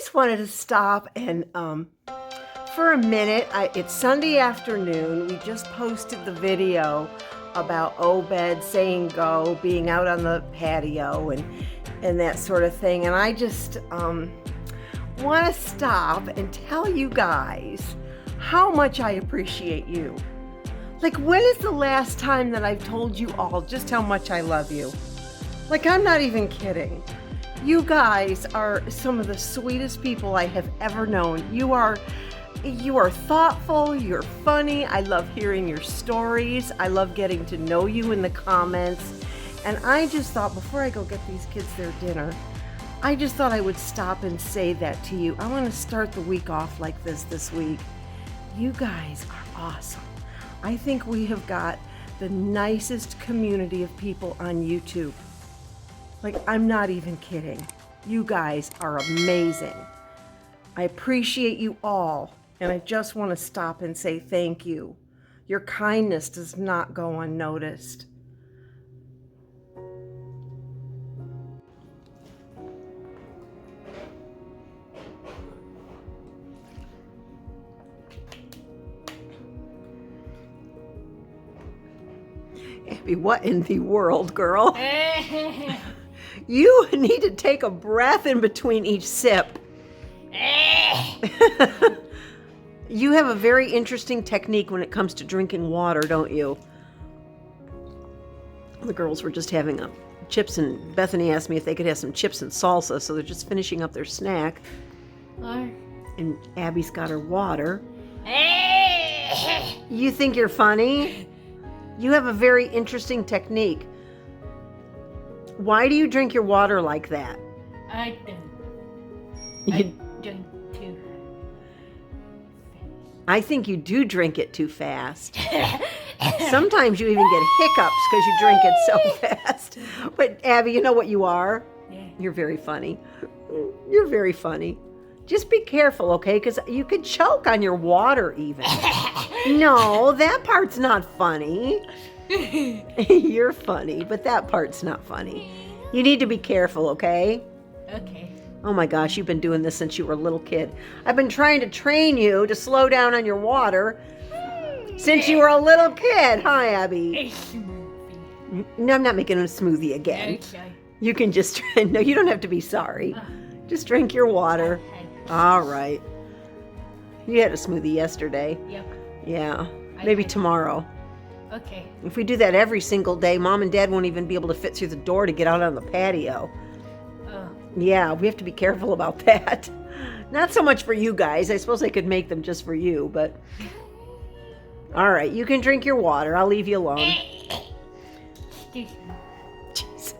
just wanted to stop and for a minute. It's Sunday afternoon. We just posted the video about Obed saying go, being out on the patio and that sort of thing. And I just want to stop and tell you guys how much I appreciate you. Like, when is the last time that I've told you all just how much I love you? Like, I'm not even kidding. You guys are some of the sweetest people I have ever known. You are thoughtful, you're funny. I love hearing your stories. I love getting to know you in the comments. And I just thought, before I go get these kids their dinner, I just thought I would stop and say that to you. I want to start the week off like this week. You guys are awesome. I think we have got the nicest community of people on YouTube. Like, I'm not even kidding. You guys are amazing. I appreciate you all, and I just want to stop and say thank you. Your kindness does not go unnoticed. Abby, what in the world, girl? You need to take a breath in between each sip. You have a very interesting technique when it comes to drinking water, don't you? The girls were just having chips, and Bethany asked me if they could have some chips and salsa, so they're just finishing up their snack. And Abby's got her water. You think you're funny? You have a very interesting technique. Why do you drink your water like that? I don't. I drink too fast. I think you do drink it too fast. Sometimes you even get hiccups because you drink it so fast. But Abby, you know what you are? Yeah. You're very funny. You're very funny. Just be careful, okay? Because you could choke on your water even. No, that part's not funny. You're funny, but that part's not funny. You need to be careful, okay? Okay. Oh my gosh, you've been doing this since you were a little kid. I've been trying to train you to slow down on your water since you were a little kid. Hi, Abby. A smoothie. No, I'm not making a smoothie again. Okay. You can just, no, you don't have to be sorry. Just drink your water. All right. You had a smoothie yesterday. Yep. Yeah. Maybe tomorrow. Okay. If we do that every single day, Mom and Dad won't even be able to fit through the door to get out on the patio. Yeah, we have to be careful about that. Not so much for you guys. I suppose I could make them just for you, but... All right, you can drink your water. I'll leave you alone. Excuse me. Jeez.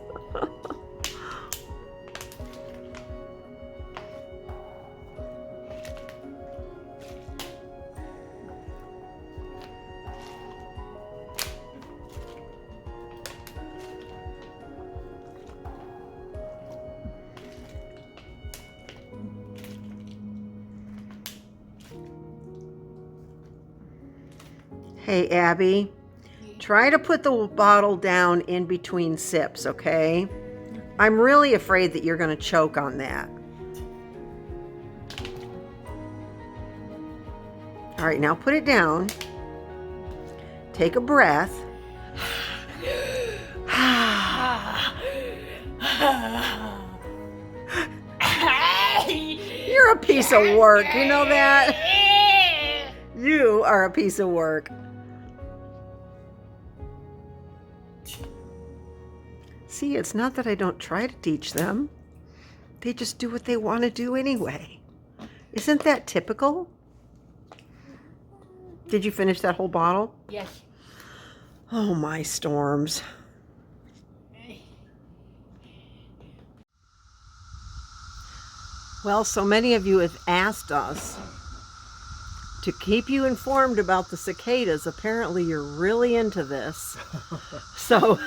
Hey, Abby, try to put the bottle down in between sips, okay? I'm really afraid that you're going to choke on that. All right, now put it down. Take a breath. You're a piece of work, you know that? You are a piece of work. See, it's not that I don't try to teach them. They just do what they want to do anyway. Isn't that typical? Did you finish that whole bottle? Yes. Oh, my storms. Well, so many of you have asked us to keep you informed about the cicadas. Apparently, you're really into this. So...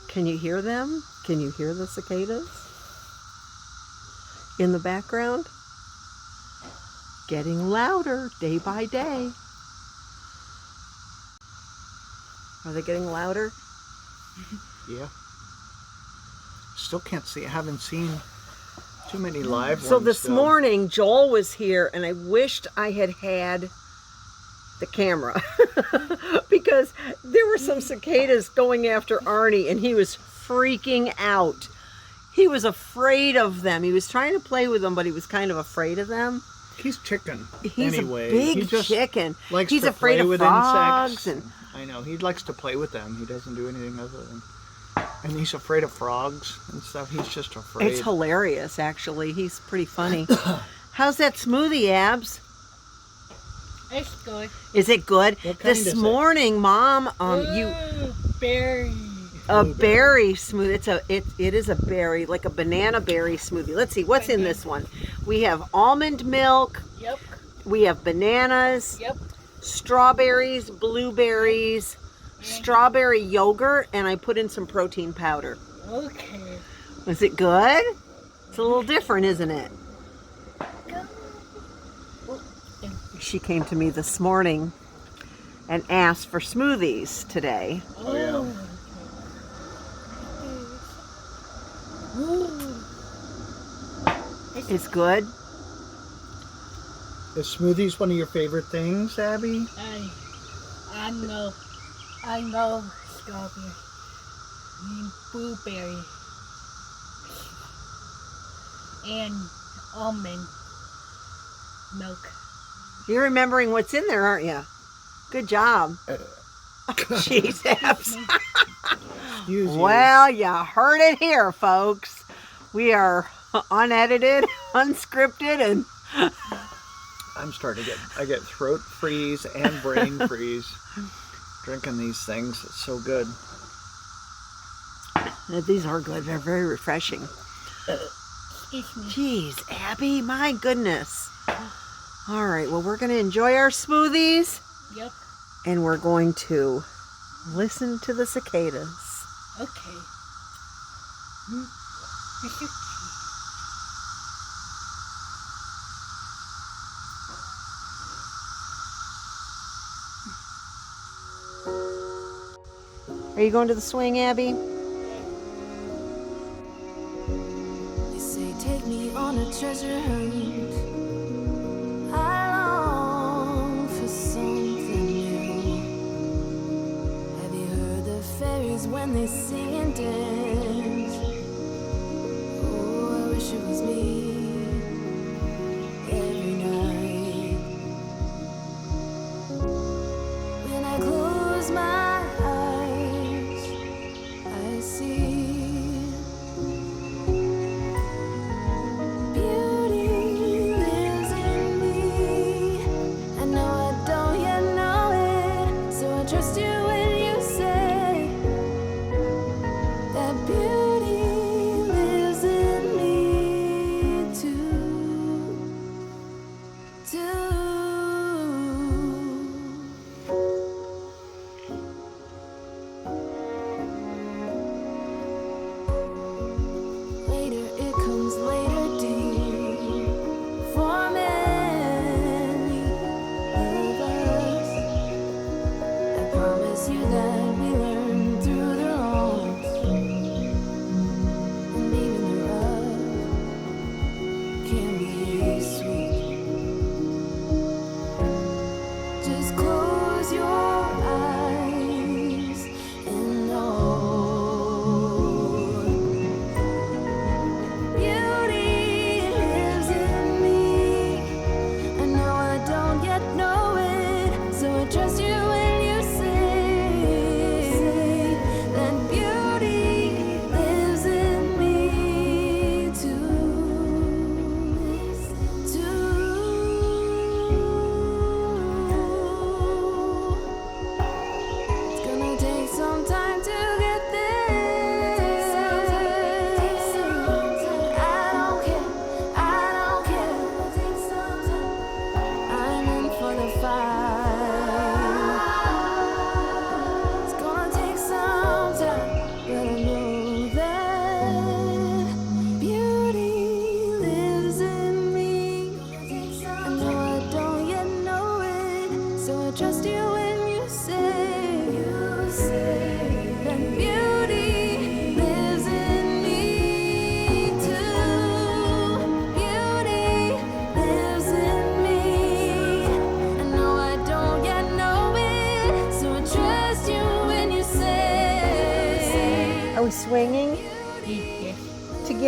Can you hear them? Can you hear the cicadas in the background? Getting louder day by day. Are they getting louder? Yeah. Still can't see. I haven't seen too many live ones. So this still. morning, Joel was here, and I wished I had the camera because there were some cicadas going after Arnie, and he was freaking out. He was afraid of them. He was trying to play with them, but he was kind of afraid of them. He's chicken. He's anyway. a big he just chicken. Likes He's to afraid play of with frogs. insects. I know. He likes to play with them. He doesn't do anything other than... And he's afraid of frogs and stuff. He's just afraid. It's hilarious, actually. He's pretty funny. How's that smoothie, Abs? It's good. Is it good? What kind This is it? morning, Mom, Berry. a berry smoothie. It is a berry, like a banana berry smoothie. Let's see what's in this one. We have almond milk. Yep. We have bananas, Yep. strawberries, blueberries, strawberry yogurt, and I put in some protein powder. Okay. Is it good? It's a little different, isn't it? She came to me this morning and asked for smoothies today. Oh, yeah. It's good. Is smoothies one of your favorite things, Abby? I know strawberry and blueberry and almond milk. You're remembering what's in there, aren't you? Good job. Jeez, Abs. Excuse you. Well, you heard it here, folks. We are unedited, unscripted, and I'm starting to I get throat freeze and brain freeze drinking these things. It's so good. these are good. They're very refreshing. Excuse me. Jeez, Abby, my goodness. All right, well, we're going to enjoy our smoothies, Yep. and we're going to listen to the cicadas. Okay. Are you going to the swing, Abby? They say take me on a treasure hunt. I long for something new. Have you heard the fairies when they sing and dance? Oh, I wish it was me every night. When I close my eyes, I see beauty lives in me. I know I don't yet know it, so I trust you when you say that beauty lives in me.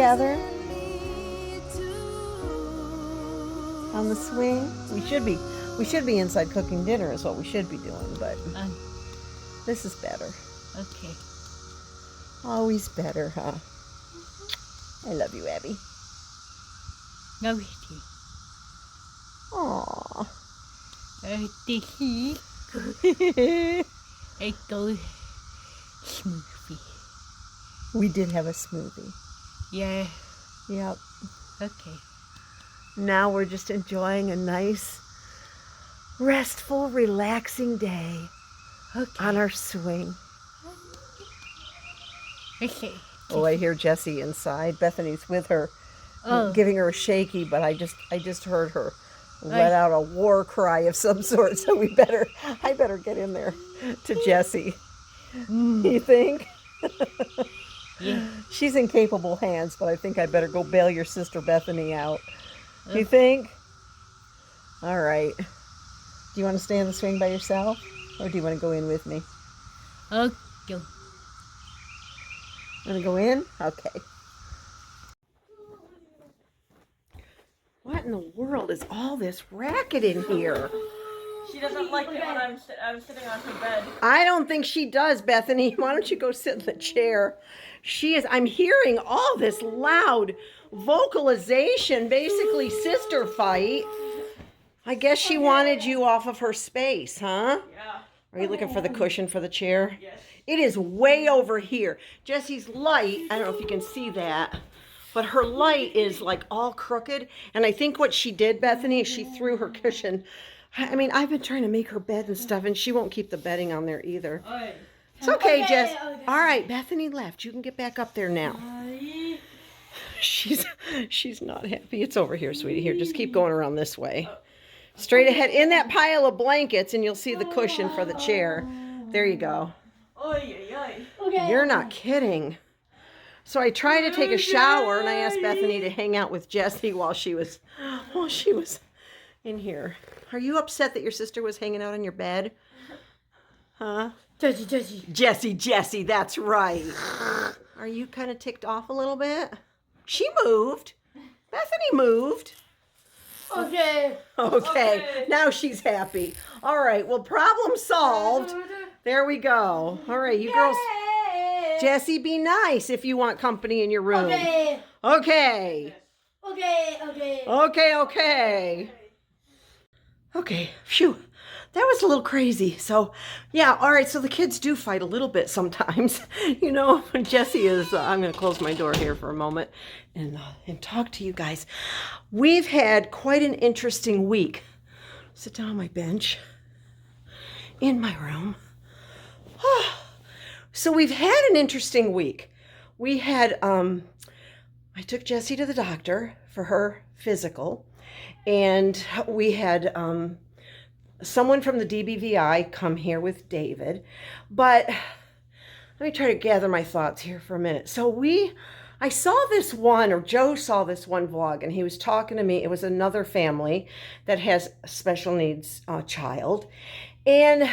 together on the swing? We should be inside cooking dinner is what we should be doing, but this is better. Okay. Always better, huh? I love you, Abby. Now Aww. it goes smoothie. We did have a smoothie. Yeah. Yep. Okay. Now we're just enjoying a nice, restful, relaxing day Okay. on our swing. Okay. Oh, I hear Jessie inside. Bethany's with her, Oh. giving her a shaky, but I just heard her let out a war cry of some sort, so I better get in there to Jessie. You think? Yeah. She's in capable hands, but I think I better go bail your sister Bethany out. You think? All right. Do you want to stay on the swing by yourself, or do you want to go in with me? Okay. Want to go in? Okay. What in the world is all this racket in here? She doesn't like it when I'm sitting on her bed. I don't think she does, Bethany. Why don't you go sit in the chair? I'm hearing all this loud vocalization, basically sister fight. I guess she wanted you off of her space, huh? Yeah. Are you looking for the cushion for the chair? Yes. It is way over here. Jessie's light, I don't know if you can see that, but her light is like all crooked. And I think what she did, Bethany, is she threw her cushion. I mean, I've been trying to make her bed and stuff, and she won't keep the bedding on there either. It's okay, Jess. All right, Bethany left. You can get back up there now. She's not happy. It's over here, sweetie. Here, just keep going around this way. Straight ahead in that pile of blankets, and you'll see the cushion for the chair. There you go. You're not kidding. So I tried to take a shower, and I asked Bethany to hang out with Jessie while she was in here. Are you upset that your sister was hanging out on your bed? Huh? Jessie, that's right. Are you kind of ticked off a little bit? She moved. Bethany moved. Okay. Now she's happy. All right. Well, problem solved. There we go. All right, you girls. Jessie, be nice if you want company in your room. Okay. Okay. Phew. That was a little crazy. So, yeah, all right. So the kids do fight a little bit sometimes. You know, Jessie is, I'm going to close my door here for a moment and talk to you guys. We've had quite an interesting week. Sit down on my bench in my room. So we've had an interesting week. We had, I took Jessie to the doctor for her physical, and we had someone from the DBVI come here with David. But let me try to gather my thoughts here for a minute. So I saw this one, or Joe saw this one vlog, and he was talking to me. It was another family that has a special needs child. And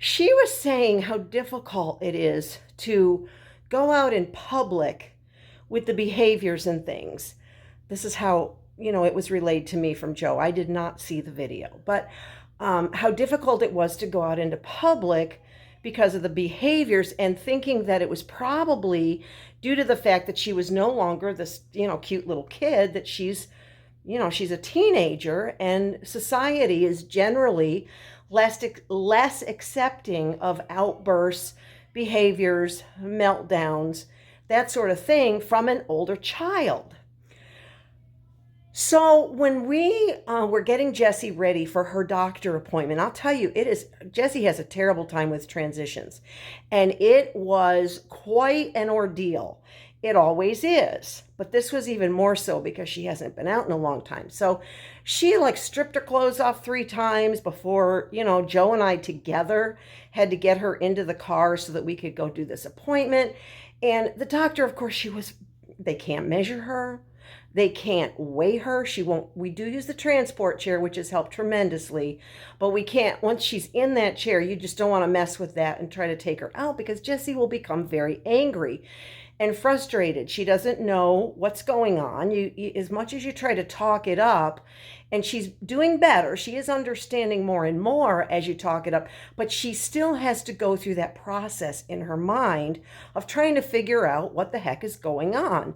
she was saying how difficult it is to go out in public with the behaviors and things. This is how, it was relayed to me from Joe. I did not see the video, but how difficult it was to go out into public because of the behaviors, and thinking that it was probably due to the fact that she was no longer this, cute little kid, that she's a teenager, and society is generally less accepting of outbursts, behaviors, meltdowns, that sort of thing from an older child. So when we were getting Jessie ready for her doctor appointment, I'll tell you, Jessie has a terrible time with transitions, and it was quite an ordeal. It always is, but this was even more so because she hasn't been out in a long time. So she stripped her clothes off 3 times before, Joe and I together had to get her into the car so that we could go do this appointment. And the doctor, of course, they can't measure her. They can't weigh her. We do use the transport chair, which has helped tremendously, but we can't, once she's in that chair, you just don't want to mess with that and try to take her out, because Jessie will become very angry. and frustrated. She doesn't know what's going on. You as much as you try to talk it up, and she's doing better. She is understanding more and more as you talk it up, but she still has to go through that process in her mind of trying to figure out what the heck is going on.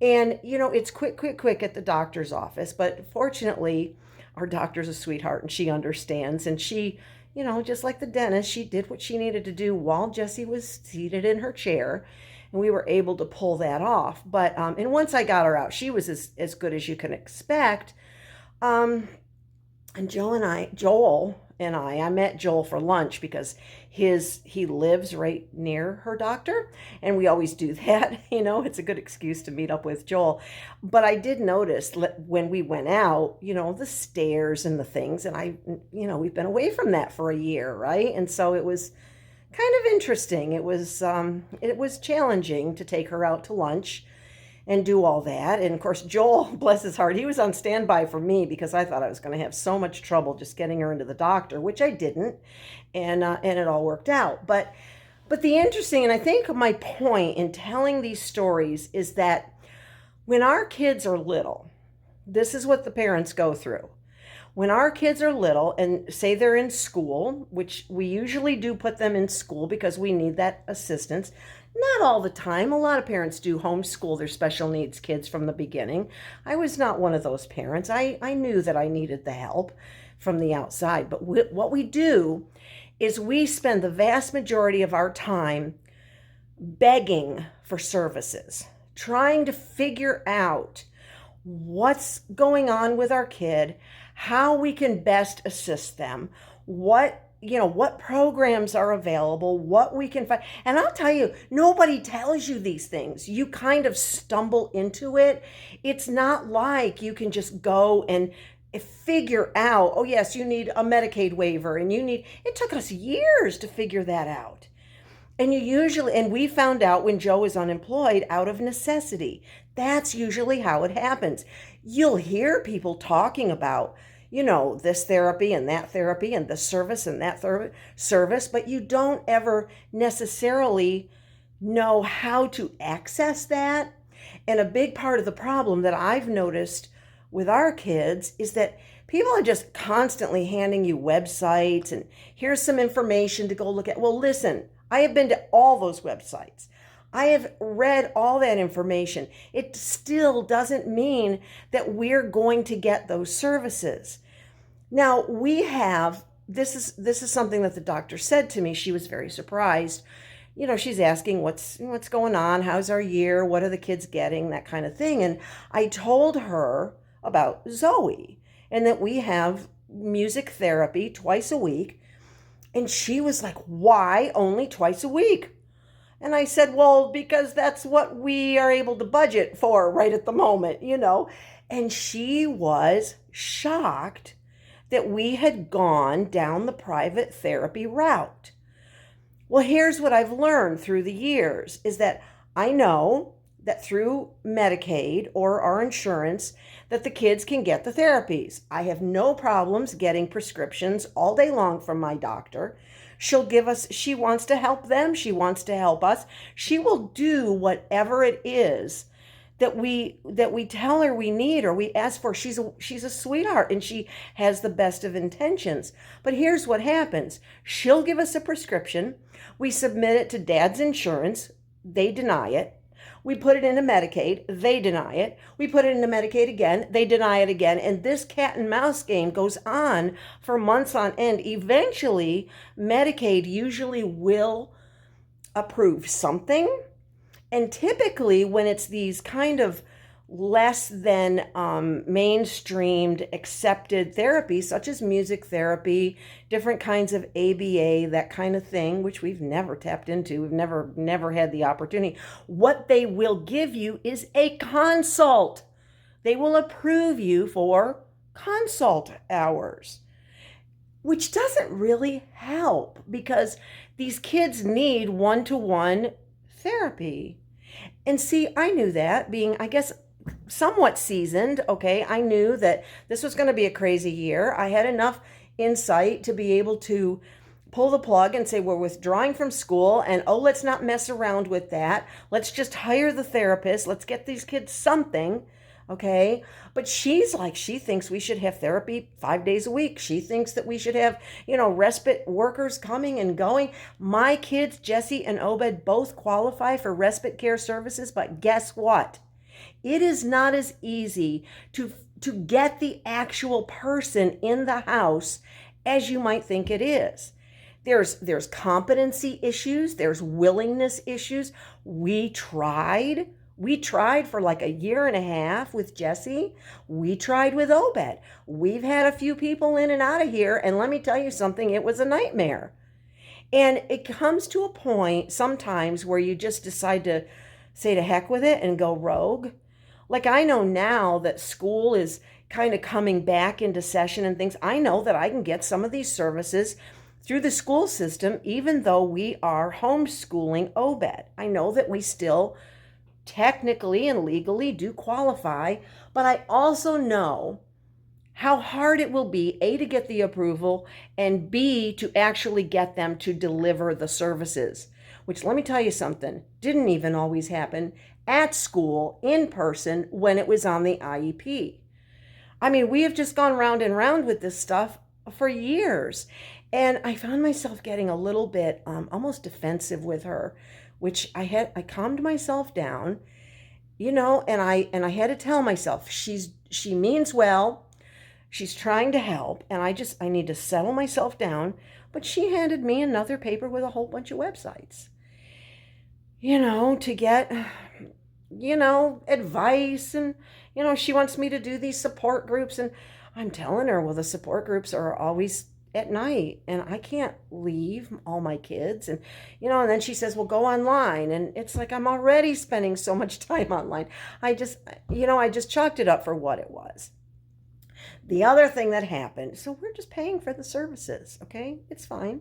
And, it's quick at the doctor's office, but fortunately, our doctor's a sweetheart and she understands. And she, just like the dentist, she did what she needed to do while Jessie was seated in her chair. And we were able to pull that off. But, and once I got her out, she was as good as you can expect. And Joel and I met Joel for lunch because he lives right near her doctor, and we always do that. It's a good excuse to meet up with Joel. But I did notice when we went out, the stairs and the things, and we've been away from that for a year, right? And so it was kind of interesting. It was challenging to take her out to lunch and do all that. And of course, Joel, bless his heart, he was on standby for me because I thought I was going to have so much trouble just getting her into the doctor, which I didn't. And it all worked out. But the interesting, and I think my point in telling these stories is that when our kids are little, this is what the parents go through. When our kids are little and say they're in school, which we usually do put them in school because we need that assistance. Not all the time. A lot of parents do homeschool their special needs kids from the beginning. I was not one of those parents. I knew that I needed the help from the outside. But what we do is we spend the vast majority of our time begging for services, trying to figure out what's going on with our kid, how we can best assist them, what programs are available, what we can find. And I'll tell you, nobody tells you these things. You kind of stumble into it. It's not like you can just go and figure out, oh yes, you need a Medicaid waiver, and it took us years to figure that out. And we found out when Joe was unemployed out of necessity. That's usually how it happens. You'll hear people talking about, this therapy and that therapy and this service and that service, but you don't ever necessarily know how to access that. And a big part of the problem that I've noticed with our kids is that people are just constantly handing you websites and here's some information to go look at. Well, listen, I have been to all those websites. I have read all that information. It still doesn't mean that we're going to get those services. Now, this is something that the doctor said to me. She was very surprised. She's asking what's going on, how's our year, what are the kids getting, that kind of thing. And I told her about Zoe and that we have music therapy twice a week. And she was like, why only twice a week? And I said, well, because that's what we are able to budget for right at the moment, And she was shocked that we had gone down the private therapy route. Well, here's what I've learned through the years is that I know that through Medicaid or our insurance that the kids can get the therapies. I have no problems getting prescriptions all day long from my doctor. She wants to help them. She wants to help us. She will do whatever it is that we tell her we need or we ask for. She's a sweetheart and she has the best of intentions. But here's what happens. She'll give us a prescription. We submit it to Dad's insurance. They deny it. We put it into Medicaid. They deny it. We put it into Medicaid again. They deny it again. And this cat and mouse game goes on for months on end. Eventually, Medicaid usually will approve something. And typically when it's these kind of less than mainstreamed accepted therapies, such as music therapy, different kinds of ABA, that kind of thing, which we've never tapped into. We've never had the opportunity. What they will give you is a consult. They will approve you for consult hours, which doesn't really help because these kids need one-to-one therapy. And see, I knew that, being, I guess, somewhat seasoned, okay, I knew that this was going to be a crazy year. I had enough insight to be able to pull the plug and say we're withdrawing from school, and oh, let's not mess around with that. Let's just hire the therapist. Let's get these kids something, okay? But she's like, she thinks we should have therapy 5 days a week. She thinks that we should have, respite workers coming and going. My kids, Jesse and Obed, both qualify for respite care services, but guess what? It is not as easy to get the actual person in the house as you might think it is. There's competency issues, there's willingness issues. We tried for like a year and a half with Jesse. We tried with Obed. We've had a few people in and out of here, and let me tell you something, it was a nightmare. And it comes to a point sometimes where you just decide to say to heck with it and go rogue. Like, I know now that school is kind of coming back into session and things, I know that I can get some of these services through the school system, even though we are homeschooling Obed. I know that we still technically and legally do qualify, but I also know how hard it will be, A, to get the approval, and B, to actually get them to deliver the services, which, let me tell you something, didn't even always happen at school in person when it was on the IEP. I mean, we have just gone round and round with this stuff for years. And I found myself getting a little bit almost defensive with her, which I calmed myself down, and I had to tell myself she means well, she's trying to help, and I need to settle myself down. But she handed me another paper with a whole bunch of websites, to get advice, and she wants me to do these support groups, and I'm telling her, well, the support groups are always at night and I can't leave all my kids, and and then she says, well, go online, and it's like, I'm already spending so much time online. I just chalked it up for what it was. The other thing that happened, so we're just paying for the services, okay? It's fine.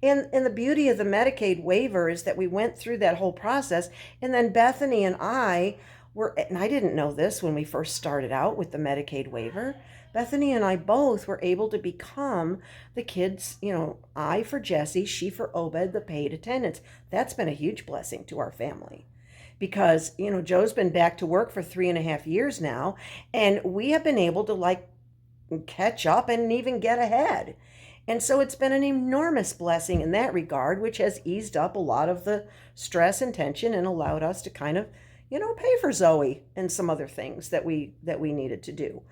And the beauty of the Medicaid waiver is that we went through that whole process, and then Bethany and I and I didn't know this when we first started out with the Medicaid waiver, Bethany and I both were able to become the kids, I for Jesse, she for Obed, the paid attendants. That's been a huge blessing to our family because, Joe's been back to work for 3.5 years now, and we have been able to catch up and even get ahead. And so it's been an enormous blessing in that regard, which has eased up a lot of the stress and tension and allowed us to kind of, pay for Zoe and some other things that we needed to do.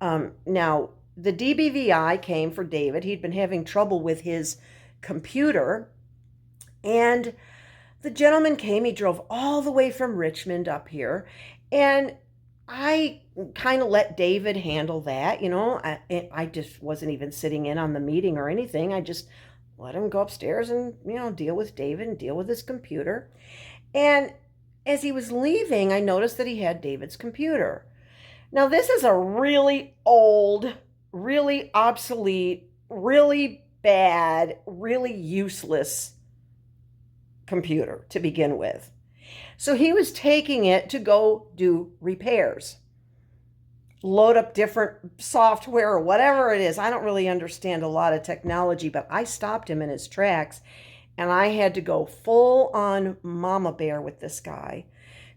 Now, the DBVI came for David. He'd been having trouble with his computer, and the gentleman came. He drove all the way from Richmond up here, and I kind of let David handle that. I just wasn't even sitting in on the meeting or anything. I just let him go upstairs and, deal with David and deal with his computer. And as he was leaving, I noticed that he had David's computer. Now, this is a really old, really obsolete, really bad, really useless computer to begin with. So he was taking it to go do repairs, load up different software or whatever it is. I don't really understand a lot of technology, but I stopped him in his tracks, and I had to go full on mama bear with this guy.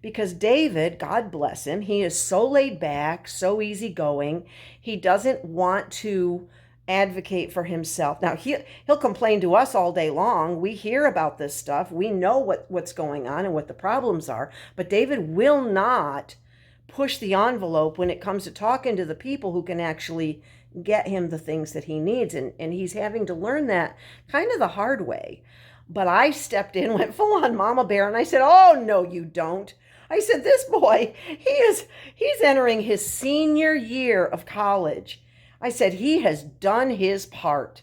Because David, God bless him, he is so laid back, so easygoing. He doesn't want to advocate for himself. Now, he'll complain to us all day long. We hear about this stuff. We know what's going on and what the problems are. But David will not push the envelope when it comes to talking to the people who can actually get him the things that he needs. And he's having to learn that kind of the hard way. But I stepped in, went full on mama bear, and I said, oh, no, you don't. I said, this boy, he's entering his senior year of college. I said, he has done his part.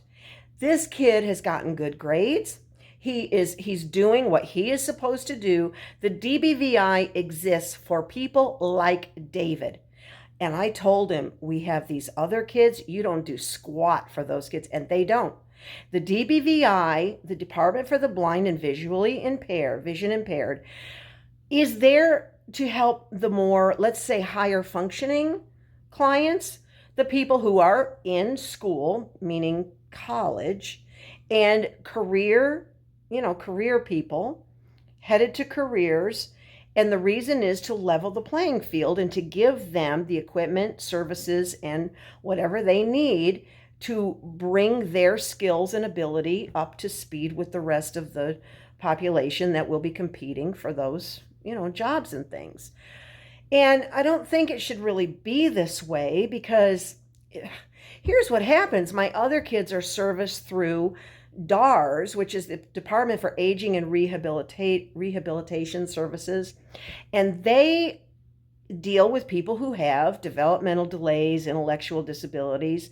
This kid has gotten good grades. He's doing what he is supposed to do. The DBVI exists for people like David. And I told him, we have these other kids. You don't do squat for those kids. And they don't. The DBVI, the Department for the Blind and Vision Impaired, is there to help the more, let's say, higher functioning clients, the people who are in school, meaning college, And career people headed to careers. And the reason is to level the playing field and to give them the equipment, services, and whatever they need to bring their skills and ability up to speed with the rest of the population that will be competing for those, jobs and things. And I don't think it should really be this way, because here's what happens. My other kids are serviced through DARS, which is the Department for Aging and Rehabilitation Services, and they deal with people who have developmental delays, intellectual disabilities,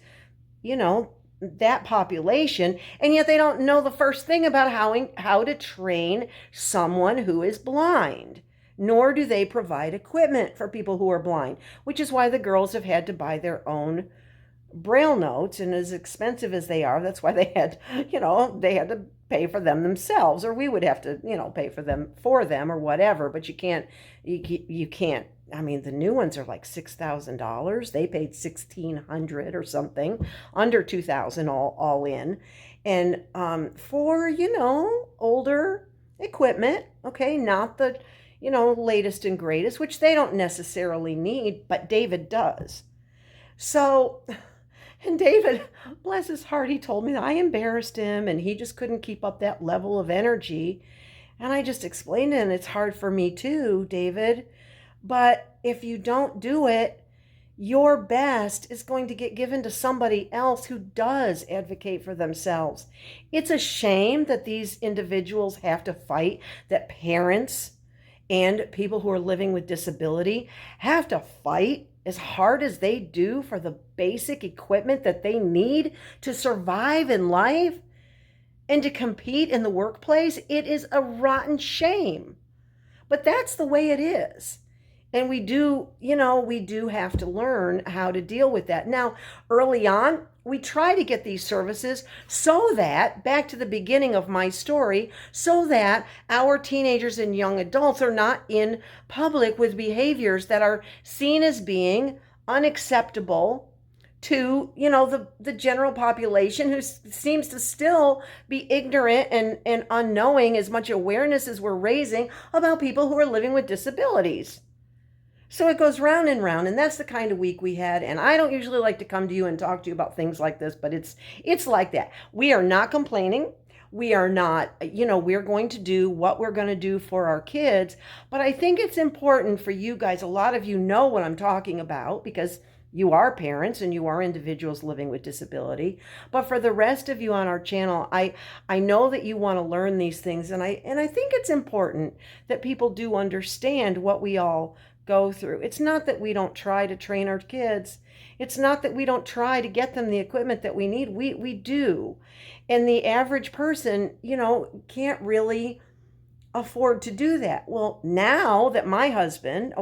that population, and yet they don't know the first thing about how to train someone who is blind, nor do they provide equipment for people who are blind, which is why the girls have had to buy their own Braille notes, and as expensive as they are, that's why they had to pay for them themselves, or we would have to, pay for them or whatever. But you can't. I mean, the new ones are like $6,000. They paid $1,600 or something, under $2,000 all in, and for older equipment. Okay, not the latest and greatest, which they don't necessarily need, but David does. So. And David, bless his heart, he told me that I embarrassed him and he just couldn't keep up that level of energy. And I just explained to him, it's hard for me too, David. But if you don't do it, your best is going to get given to somebody else who does advocate for themselves. It's a shame that these individuals have to fight, that parents and people who are living with disability have to fight as hard as they do for the basic equipment that they need to survive in life and to compete in the workplace. It is a rotten shame. But that's the way it is. And we do have to learn how to deal with that. Now, early on, we try to get these services so that, back to the beginning of my story, so that our teenagers and young adults are not in public with behaviors that are seen as being unacceptable to, the general population, who seems to still be ignorant and unknowing, as much awareness as we're raising about people who are living with disabilities. So it goes round and round, and that's the kind of week we had. And I don't usually like to come to you and talk to you about things like this, but it's like that. We are not complaining. We are not, we're going to do what we're going to do for our kids. But I think it's important for you guys. A lot of you know what I'm talking about because you are parents and you are individuals living with disability. But for the rest of you on our channel, I know that you want to learn these things. And I think it's important that people do understand what we all go through. It's not that we don't try to train our kids. It's not that we don't try to get them the equipment that we need. We do. And the average person, can't really afford to do that. Well, now that my husband,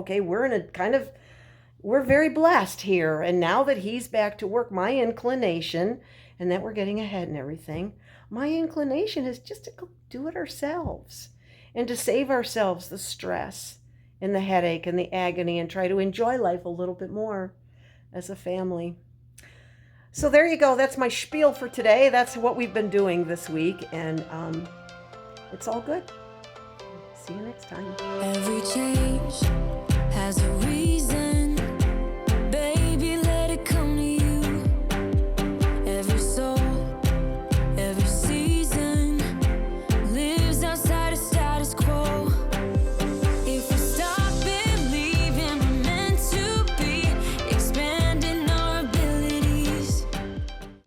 we're very blessed here. And now that he's back to work, my inclination, and that we're getting ahead and everything, my inclination is just to go do it ourselves and to save ourselves the stress and the headache and the agony, and try to enjoy life a little bit more as a family. So there you go. That's my spiel for today. That's what we've been doing this week, and it's all good. See you next time. Every change has a reason.